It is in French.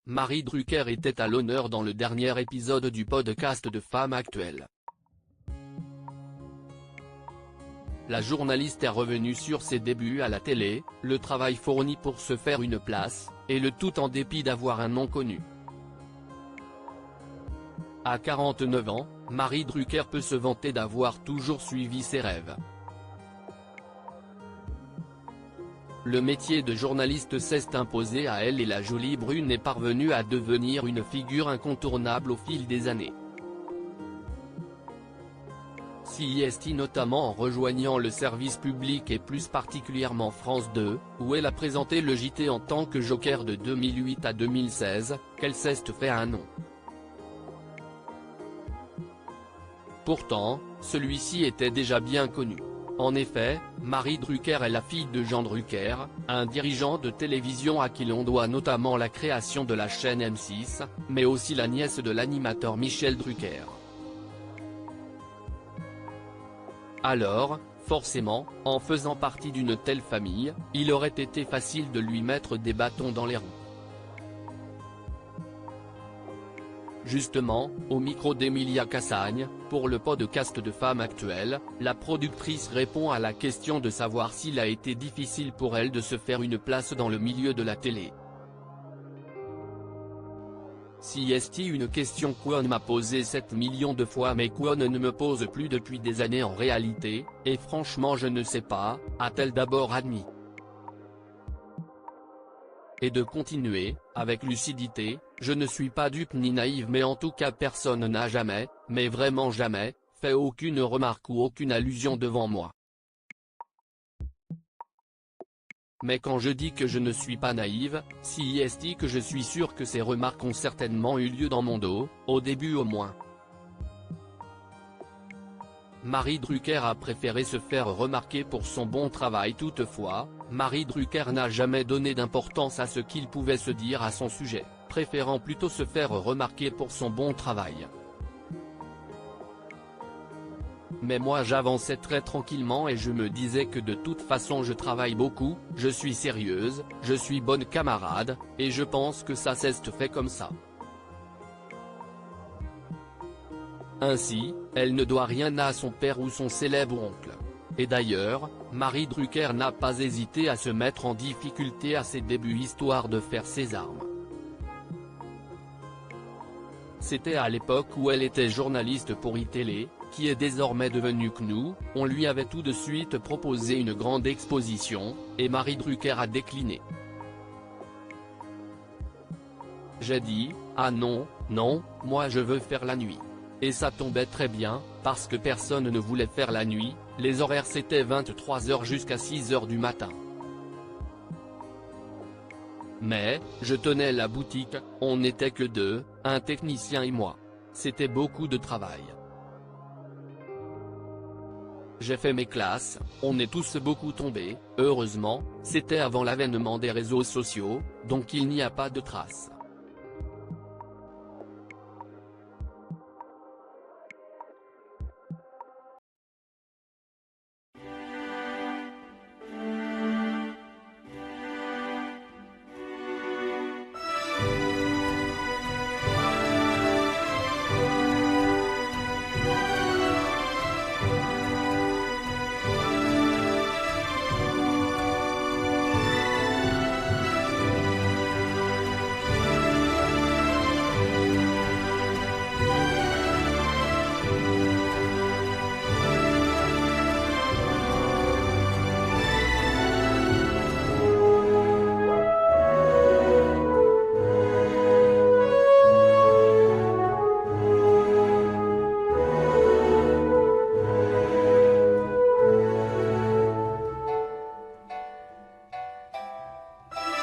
Marie Drucker était à l'honneur dans le dernier épisode du podcast de Femmes Actuelles. La journaliste est revenue sur ses débuts à la télé, le travail fourni pour se faire une place, et le tout en dépit d'avoir un nom connu. À 49 ans, Marie Drucker peut se vanter d'avoir toujours suivi ses rêves. Le métier de journaliste s'est imposé à elle et la jolie brune est parvenue à devenir une figure incontournable au fil des années. CIST notamment en rejoignant le service public et plus particulièrement France 2, où elle a présenté le JT en tant que joker de 2008 à 2016, qu'elle s'est fait un nom. Pourtant, celui-ci était déjà bien connu. En effet, Marie Drucker est la fille de Jean Drucker, un dirigeant de télévision à qui l'on doit notamment la création de la chaîne M6, mais aussi la nièce de l'animateur Michel Drucker. Alors, forcément, en faisant partie d'une telle famille, il aurait été facile de lui mettre des bâtons dans les roues. Justement, au micro d'Emilia Cassagne, pour le podcast de Femmes Actuelles, la productrice répond à la question de savoir s'il a été difficile pour elle de se faire une place dans le milieu de la télé. CIST une question qu'on m'a posée 7 millions de fois mais qu'on ne me pose plus depuis des années en réalité, et franchement je ne sais pas, a-t-elle d'abord admis. Et de continuer, avec lucidité, je ne suis pas dupe ni naïve mais en tout cas personne n'a jamais, mais vraiment jamais, fait aucune remarque ou aucune allusion devant moi. Mais quand je dis que je ne suis pas naïve, CIST que je suis sûr que ces remarques ont certainement eu lieu dans mon dos, au début au moins. Marie Drucker a préféré se faire remarquer pour son bon travail toutefois, Marie Drucker n'a jamais donné d'importance à ce qu'il pouvait se dire à son sujet, préférant plutôt se faire remarquer pour son bon travail. Mais moi j'avançais très tranquillement et je me disais que de toute façon je travaille beaucoup, je suis sérieuse, je suis bonne camarade, et je pense que ça s'est fait comme ça. Ainsi, elle ne doit rien à son père ou son célèbre oncle. Et d'ailleurs, Marie Drucker n'a pas hésité à se mettre en difficulté à ses débuts histoire de faire ses armes. C'était à l'époque où elle était journaliste pour iTélé, qui est désormais devenue CNOO, on lui avait tout de suite proposé une grande exposition, et Marie Drucker a décliné. J'ai dit, ah non, non, moi je veux faire la nuit. Et ça tombait très bien, parce que personne ne voulait faire la nuit, les horaires c'était 23h jusqu'à 6h du matin. Mais, je tenais la boutique, on n'était que deux, un technicien et moi. C'était beaucoup de travail. J'ai fait mes classes, on est tous beaucoup tombés, heureusement, c'était avant l'avènement des réseaux sociaux, donc il n'y a pas de traces.